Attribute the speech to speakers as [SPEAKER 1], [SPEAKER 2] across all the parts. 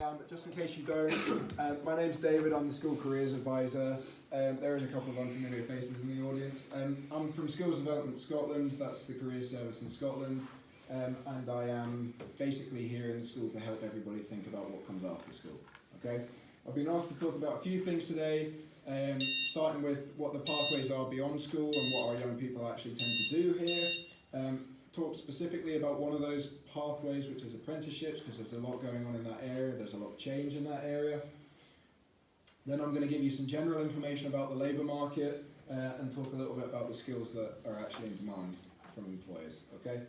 [SPEAKER 1] But just in case you don't, my name's David, I'm the School Careers Advisor. There is a couple of unfamiliar faces in the audience. I'm from Skills Development Scotland, that's the careers service in Scotland, and I am basically here in the school to help everybody think about what comes after school. Okay? I've been asked to talk about a few things today, starting with what the pathways are beyond school and what our young people actually tend to do here. Talk specifically about one of those pathways, which is apprenticeships, because there's a lot going on in that area, there's a lot of change in that area. Then I'm going to give you some general information about the labour market and talk a little bit about the skills that are actually in demand from employers. Okay?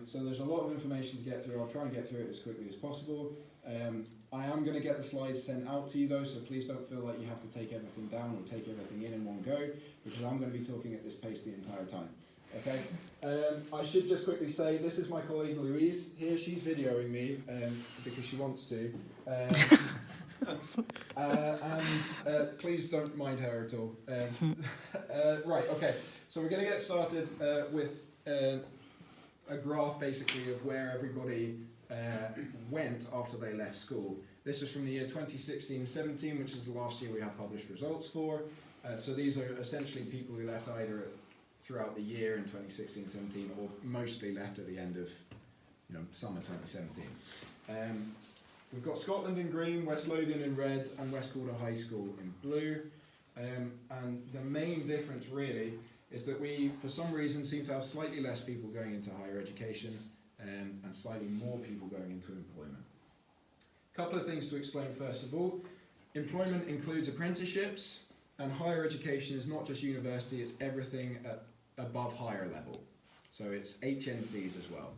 [SPEAKER 1] So there's a lot of information to get through. I'll try and get through it as quickly as possible. I am going to get the slides sent out to you though, so please don't feel like you have to take everything down or take everything in one go, because I'm going to be talking at this pace the entire time. Okay, I should just quickly say this is my colleague Louise here. She's videoing me because she wants to, and please don't mind her at all. Right, okay, so we're going to get started with a graph basically of where everybody went after they left school. This is from the year 2016-17, which is the last year we have published results for. So these are essentially people who left either throughout the year in 2016-17 or mostly left at the end of summer 2017. We've got Scotland in green, West Lothian in red and West Calder High School in blue. And the main difference really is that we, for some reason, seem to have slightly less people going into higher education and slightly more people going into employment. A couple of things to explain first of all. Employment includes apprenticeships, and higher education is not just university, it's everything at above higher level. So it's HNCs as well.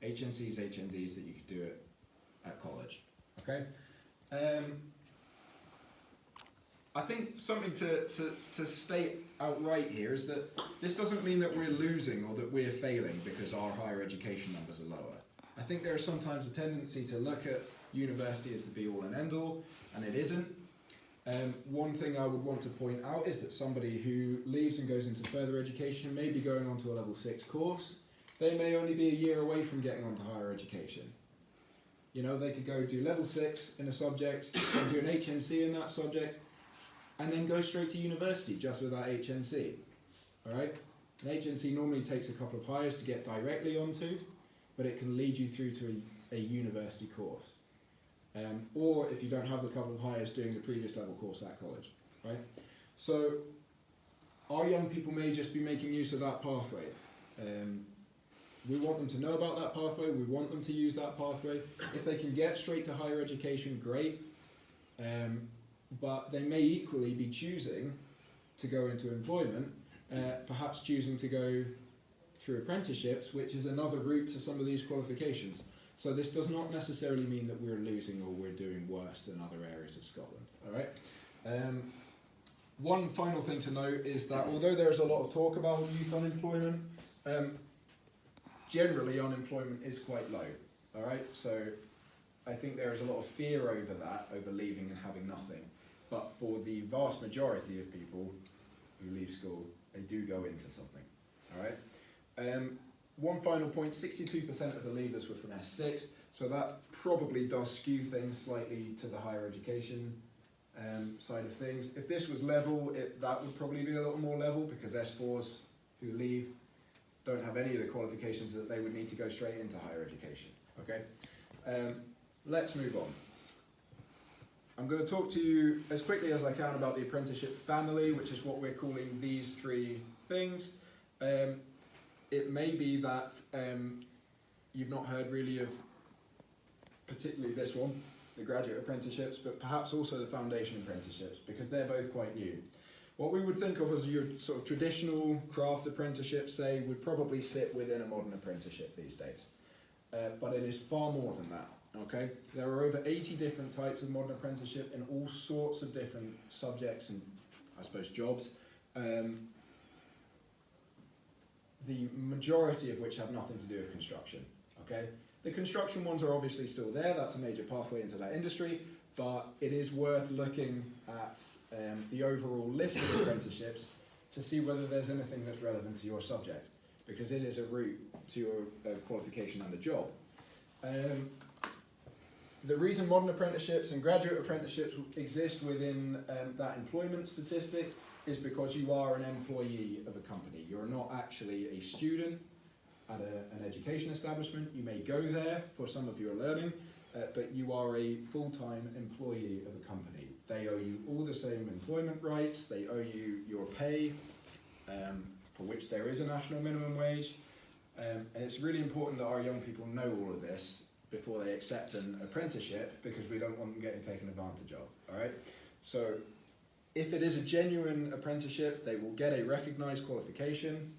[SPEAKER 1] HNCs, HNDs that you could do it at college. Okay? I think something to state outright here is that this doesn't mean that we're losing or that we're failing because our higher education numbers are lower. I think there is sometimes a tendency to look at university as the be-all and end-all, and it isn't. One thing I would want to point out is that somebody who leaves and goes into further education may be going on to a level 6 course. They may only be a year away from getting on to higher education. You know, they could go do level 6 in a subject, and do an HNC in that subject, and then go straight to university just with that HNC. Alright? An HNC normally takes a couple of hires to get directly onto, but it can lead you through to a university course. Or if you don't have the couple of hires, doing the previous level course at college, right? So our young people may just be making use of that pathway. We want them to know about that pathway, we want them to use that pathway. If they can get straight to higher education, great. But they may equally be choosing to go into employment, perhaps choosing to go through apprenticeships, which is another route to some of these qualifications. So this does not necessarily mean that we're losing or we're doing worse than other areas of Scotland. All right. One final thing to note is that although there's a lot of talk about youth unemployment, generally unemployment is quite low. All right. So I think there is a lot of fear over that, over leaving and having nothing. But for the vast majority of people who leave school, they do go into something. All right. One final point, 62% of the leavers were from S6, so that probably does skew things slightly to the higher education side of things. If this was level, that would probably be a little more level, because S4s who leave don't have any of the qualifications that they would need to go straight into higher education. Okay, let's move on. I'm going to talk to you as quickly as I can about the apprenticeship family, which is what we're calling these three things. It may be that you've not heard really of particularly this one, the graduate apprenticeships, but perhaps also the foundation apprenticeships, because they're both quite new. What we would think of as your sort of traditional craft apprenticeship, say, would probably sit within a modern apprenticeship these days. But it is far more than that, okay? There are over 80 different types of modern apprenticeship in all sorts of different subjects and, I suppose, jobs. The majority of which have nothing to do with construction, okay? The construction ones are obviously still there, that's a major pathway into that industry, but it is worth looking at the overall list of apprenticeships to see whether there's anything that's relevant to your subject, because it is a route to your qualification and a job. the reason modern apprenticeships and graduate apprenticeships exist within that employment statistic is because you are an employee of a company. You're not actually a student at an education establishment. You may go there for some of your learning, but you are a full-time employee of a company. They owe you all the same employment rights. They owe you your pay, for which there is a national minimum wage. And it's really important that our young people know all of this before they accept an apprenticeship, because we don't want them getting taken advantage of, all right? So if it is a genuine apprenticeship, they will get a recognised qualification.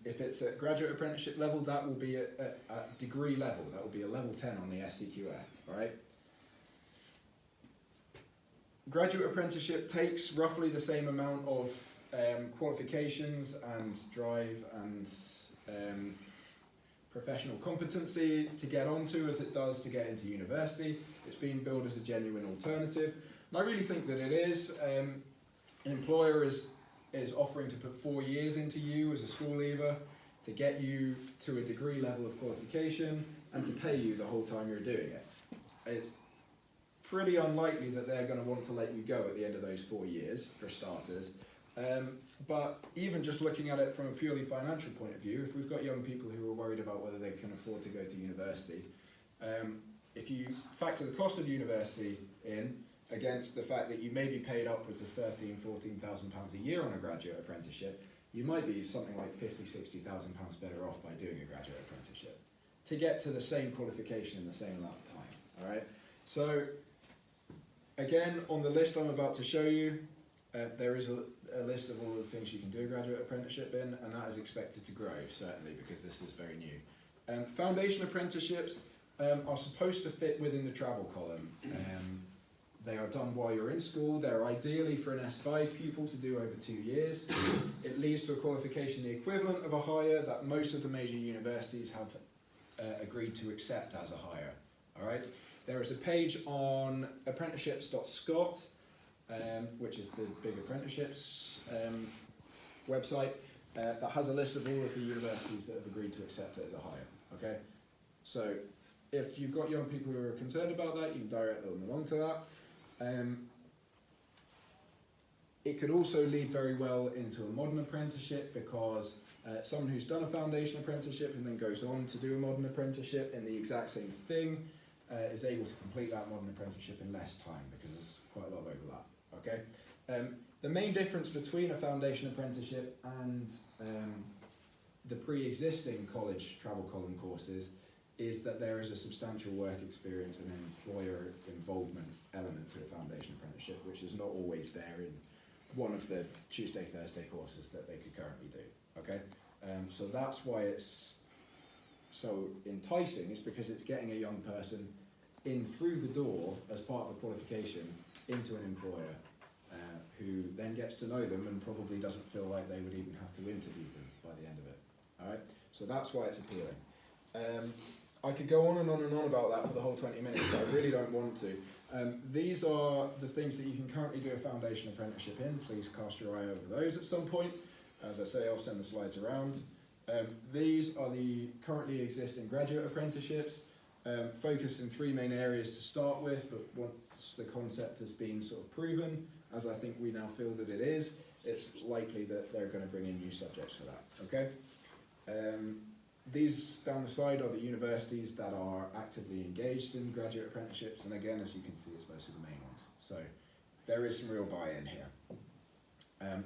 [SPEAKER 1] If it's at graduate apprenticeship level, that will be at degree level. That will be a level 10 on the SCQF, all right? Graduate apprenticeship takes roughly the same amount of qualifications and drive and professional competency to get onto as it does to get into university. It's being billed as a genuine alternative. And I really think that it is. An employer is offering to put 4 years into you as a school leaver to get you to a degree level of qualification and to pay you the whole time you're doing it. It's pretty unlikely that they're going to want to let you go at the end of those 4 years, for starters. But even just looking at it from a purely financial point of view, if we've got young people who are worried about whether they can afford to go to university, if you factor the cost of university in against the fact that you may be paid upwards of £13,000, £14,000 a year on a graduate apprenticeship, you might be something like £50,000, £60,000 better off by doing a graduate apprenticeship to get to the same qualification in the same amount of time. All right. So again, on the list I'm about to show you, there is a list of all the things you can do a graduate apprenticeship in, and that is expected to grow, certainly, because this is very new. Foundation apprenticeships are supposed to fit within the travel column. They are done while you're in school. They're ideally for an S5 pupil to do over 2 years. It leads to a qualification the equivalent of a hire that most of the major universities have agreed to accept as a hire. All right. There is a page on apprenticeships.scot, which is the big apprenticeships website, that has a list of all of the universities that have agreed to accept it as a hire. Okay, so if you've got young people who are concerned about that, you can direct them along to that. It could also lead very well into a modern apprenticeship, because someone who's done a foundation apprenticeship and then goes on to do a modern apprenticeship in the exact same thing is able to complete that modern apprenticeship in less time, because there's quite a lot of overlap. Okay. The main difference between a foundation apprenticeship and the pre-existing college travel column courses is that there is a substantial work experience and employer involvement element to a foundation apprenticeship, which is not always there in one of the Tuesday, Thursday courses that they could currently do. Okay, so that's why it's so enticing, is because it's getting a young person in through the door as part of a qualification into an employer who then gets to know them and probably doesn't feel like they would even have to interview them by the end of it. All right, so that's why it's appealing. I could go on and on and on about that for the whole 20 minutes, but I really don't want to. These are the things that you can currently do a foundation apprenticeship in. Please cast your eye over those at some point. As I say, I'll send the slides around. These are the currently existing graduate apprenticeships, focused in 3 main areas to start with, but once the concept has been sort of proven, as I think we now feel that it is, it's likely that they're going to bring in new subjects for that. Okay. These down the side are the universities that are actively engaged in graduate apprenticeships, and again, as you can see, it's most of the main ones. So there is some real buy-in here.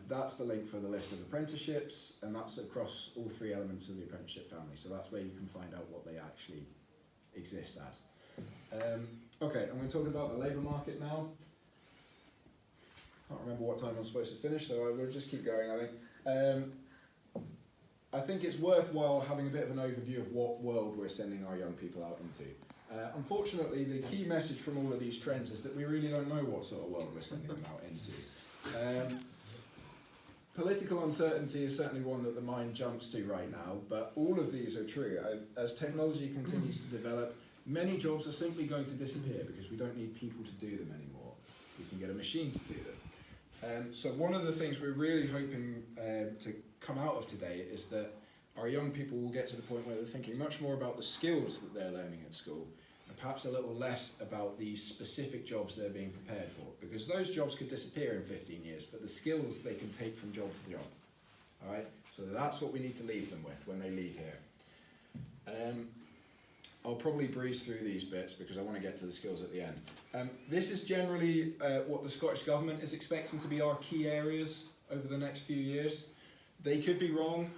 [SPEAKER 1] That's the link for the list of apprenticeships, and that's across all 3 elements of the apprenticeship family. So that's where you can find out what they actually exist as. Okay, I'm going to talk about the labour market now. Can't remember what time I'm supposed to finish, so I will just keep going, I think. I think it's worthwhile having a bit of an overview of what world we're sending our young people out into. Unfortunately, the key message from all of these trends is that we really don't know what sort of world we're sending them out into. Political uncertainty is certainly one that the mind jumps to right now, but all of these are true. As technology continues to develop, many jobs are simply going to disappear because we don't need people to do them anymore. We can get a machine to do them. So one of the things we're really hoping to come out of today is that our young people will get to the point where they're thinking much more about the skills that they're learning at school and perhaps a little less about the specific jobs they're being prepared for, because those jobs could disappear in 15 years, but the skills they can take from job to job. All right, so that's what we need to leave them with when they leave here. I'll probably breeze through these bits because I want to get to the skills at the end. This is generally what the Scottish Government is expecting to be our key areas over the next few years. They could be wrong.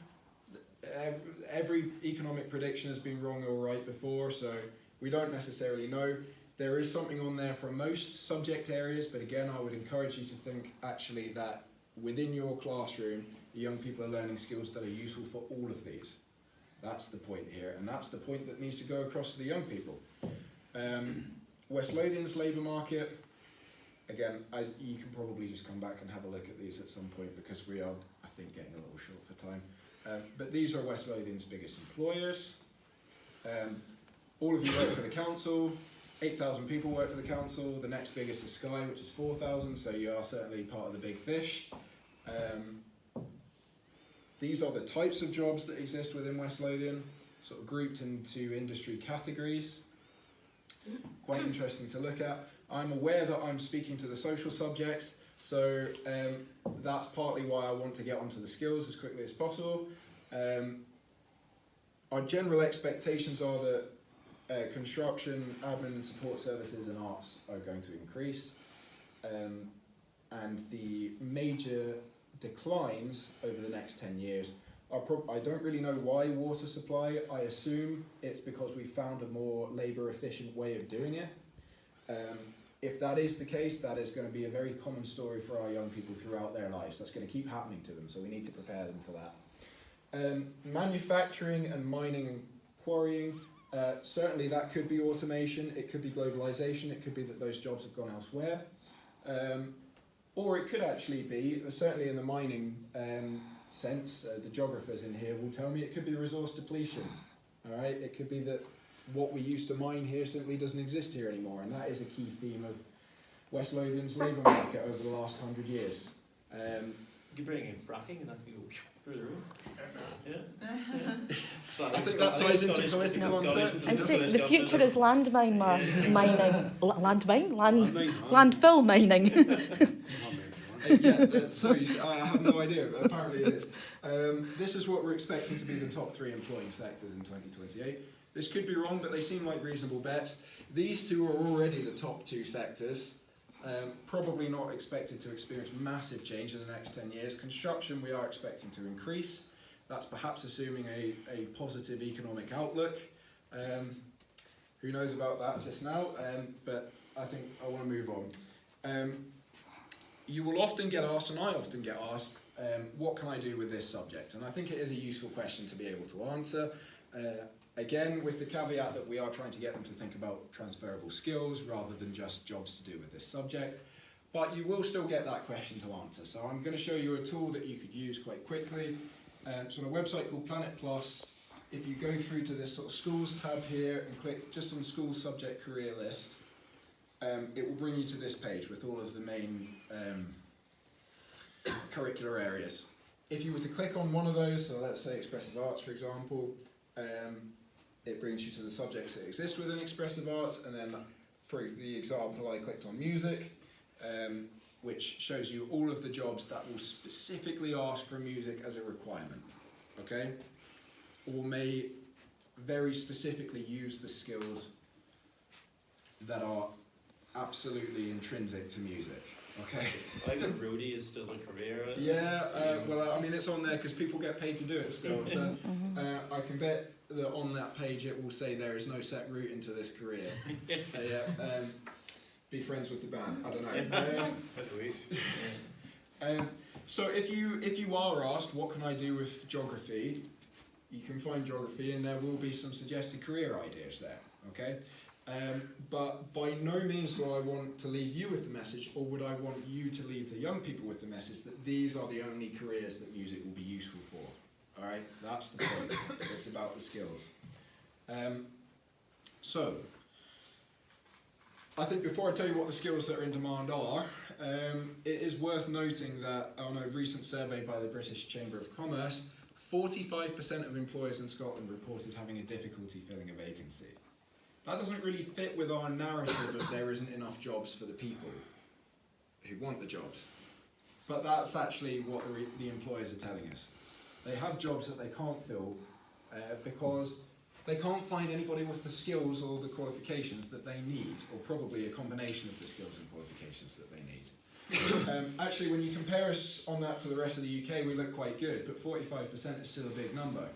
[SPEAKER 1] Every economic prediction has been wrong or right before, so we don't necessarily know. There is something on there for most subject areas, but again, I would encourage you to think actually that within your classroom, the young people are learning skills that are useful for all of these. That's the point here, and that's the point that needs to go across to the young people. West Lothian's labour market, again, you can probably just come back and have a look at these at some point because we are, I think, getting a little short for time. But these are West Lothian's biggest employers. All of you work for the council. 8,000 people work for the council. The next biggest is Skye, which is 4,000, so you are certainly part of the big fish. These are the types of jobs that exist within West Lothian, sort of grouped into industry categories. Quite interesting to look at. I'm aware that I'm speaking to the social subjects, so that's partly why I want to get onto the skills as quickly as possible. Our general expectations are that construction, admin, support services and arts are going to increase, and the major declines over the next 10 years are I don't really know why water supply. I assume it's because we found a more labour efficient way of doing it. If that is the case, that is going to be a very common story for our young people throughout their lives. That's going to keep happening to them, so we need to prepare them for that. Manufacturing and mining and quarrying, certainly that could be automation, it could be globalisation, it could be that those jobs have gone elsewhere. Or it could actually be, certainly in the mining sense, the geographers in here will tell me it could be resource depletion. All right, it could be that what we used to mine here simply doesn't exist here anymore, and that is a key theme of West Lothian's labour market over the last 100 years.
[SPEAKER 2] You could bring in fracking and that could go through the roof. Yeah.
[SPEAKER 1] I think that ties into political uncertainty.
[SPEAKER 3] I think the future is landmine mining. Landfill mining.
[SPEAKER 1] Sorry, I have no idea, but apparently it is. This is what we're expecting to be the top 3 employing sectors in 2028. This could be wrong, but they seem like reasonable bets. These two are already the top 2 sectors. Probably not expected to experience massive change in the next 10 years. Construction we are expecting to increase. That's perhaps assuming a positive economic outlook. Who knows about that just now, but I think I want to move on. You will often get asked, and I often get asked, what can I do with this subject? And I think it is a useful question to be able to answer. Again, with the caveat that we are trying to get them to think about transferable skills rather than just jobs to do with this subject. But you will still get that question to answer. So I'm going to show you a tool that you could use quite quickly. It's on a website called Planet Plus. If you go through to this sort of schools tab here and click just on school subject career list, it will bring you to this page with all of the main curricular areas. If you were to click on one of those, so let's say expressive arts for example, it brings you to the subjects that exist within expressive arts, and then for the example I clicked on music, which shows you all of the jobs that will specifically ask for music as a requirement, okay? Or may very specifically use the skills that are absolutely intrinsic to music, okay?
[SPEAKER 2] I think roadie is still a career.
[SPEAKER 1] Yeah, well, I mean, it's on there because people get paid to do it still, so I can bet that on that page it will say there is no set route into this career. Be friends with the band, I don't know. So if you are asked what can I do with geography, you can find geography and there will be some suggested career ideas there, okay? But by no means do I want to leave you with the message, or would I want you to leave the young people with the message that these are the only careers that music will be useful for. Alright, that's the point. It's about the skills. So, I think before I tell you what the skills that are in demand are, it is worth noting that on a recent survey by the British Chamber of Commerce, 45% of employers in Scotland reported having a difficulty filling a vacancy. that doesn't really fit with our narrative of there isn't enough jobs for the people who want the jobs. But that's actually what the employers are telling us. They have jobs that they can't fill because they can't find anybody with the skills or the qualifications that they need, or probably a combination of the skills and qualifications that they need. Actually, when you compare us on that to the rest of the UK, we look quite good, but 45% is still a big number.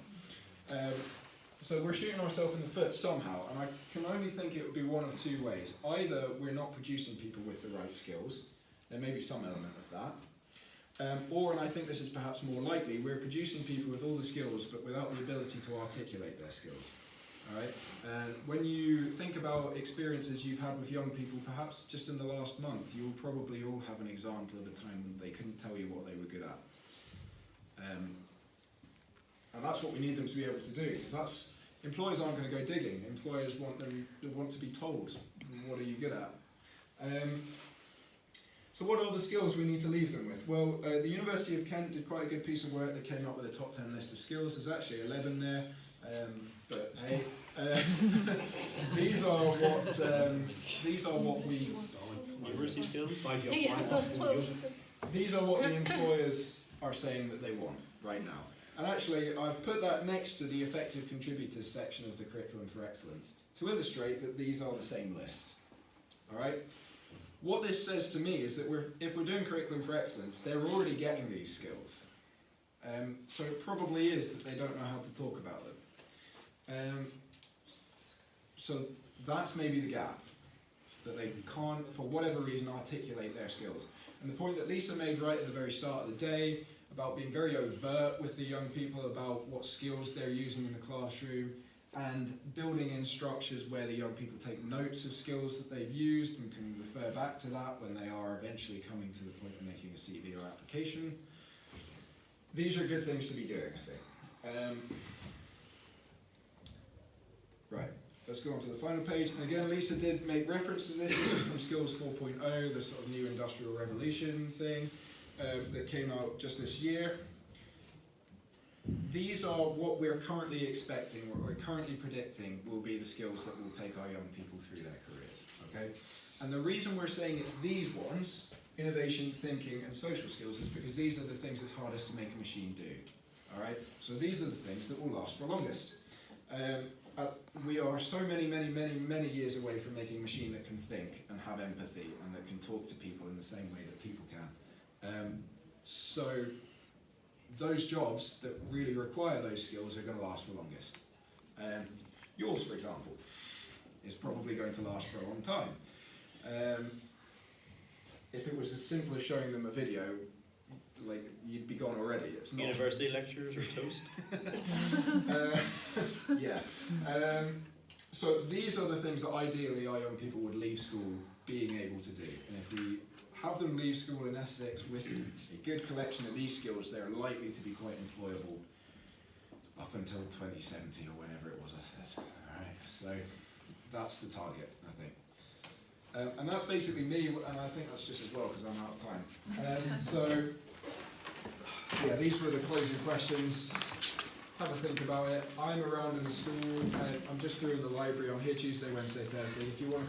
[SPEAKER 1] So we're shooting ourselves in the foot somehow, and I can only think it would be one of two ways. Either we're not producing people with the right skills, there may be some element of that, or, and I think this is perhaps more likely, we're producing people with all the skills but without the ability to articulate their skills. All right? And when you think about experiences you've had with young people, perhaps just in the last month, you'll probably all have an example of a time when they couldn't tell you what they were good at. And that's what we need them to be able to do, because that's, employers aren't going to go digging. Employers want to be told, what are you good at? So what are the skills we need to leave them with? Well, the University of Kent did quite a good piece of work. They came up with a top 10 list of skills. There's actually 11 there, but hey, these are what we.
[SPEAKER 2] University skills?
[SPEAKER 1] These are what the employers are saying that they want right now. And actually, I've put that next to the effective contributors section of the Curriculum for Excellence to illustrate that these are the same list. All right. What this says to me is that if we're doing Curriculum for Excellence, they're already getting these skills. So it probably is that they don't know how to talk about them. So that's maybe the gap, that they can't, for whatever reason, articulate their skills. And the point that Lisa made right at the very start of the day, about being very overt with the young people about what skills they're using in the classroom, and building in structures where the young people take notes of skills that they've used and can refer back to that when they are eventually coming to the point of making a CV or application. These are good things to be doing, I think. Right, let's go on to the final page. And again, Lisa did make reference to this. This is from Skills 4.0, the sort of new industrial revolution thing that came out just this year. These are what we're currently expecting, what we're currently predicting will be the skills that will take our young people through their careers, okay? And the reason we're saying it's these ones, innovation, thinking, and social skills, is because these are the things that's hardest to make a machine do, all right? So these are the things that will last for longest. We are so many years away from making a machine that can think and have empathy and that can talk to people in the same way that people can. So those jobs that really require those skills are going to last for longest. Yours, for example, is probably going to last for a long time. If it was as simple as showing them a video, like, you'd be gone already. It's not.
[SPEAKER 2] University lectures or toast?
[SPEAKER 1] Yeah. So these are the things that ideally our young people would leave school being able to do. And if we have them leave school in Essex with a good collection of these skills, they're likely to be quite employable up until 2070 or whenever it was I said. All right. So that's the target, I think. And that's basically me, and I think that's just as well because I'm out of time. So yeah, these were the closing questions. Have a think about it. I'm around in the school. I'm just through in the library. I'm here Tuesday, Wednesday, Thursday. If you want to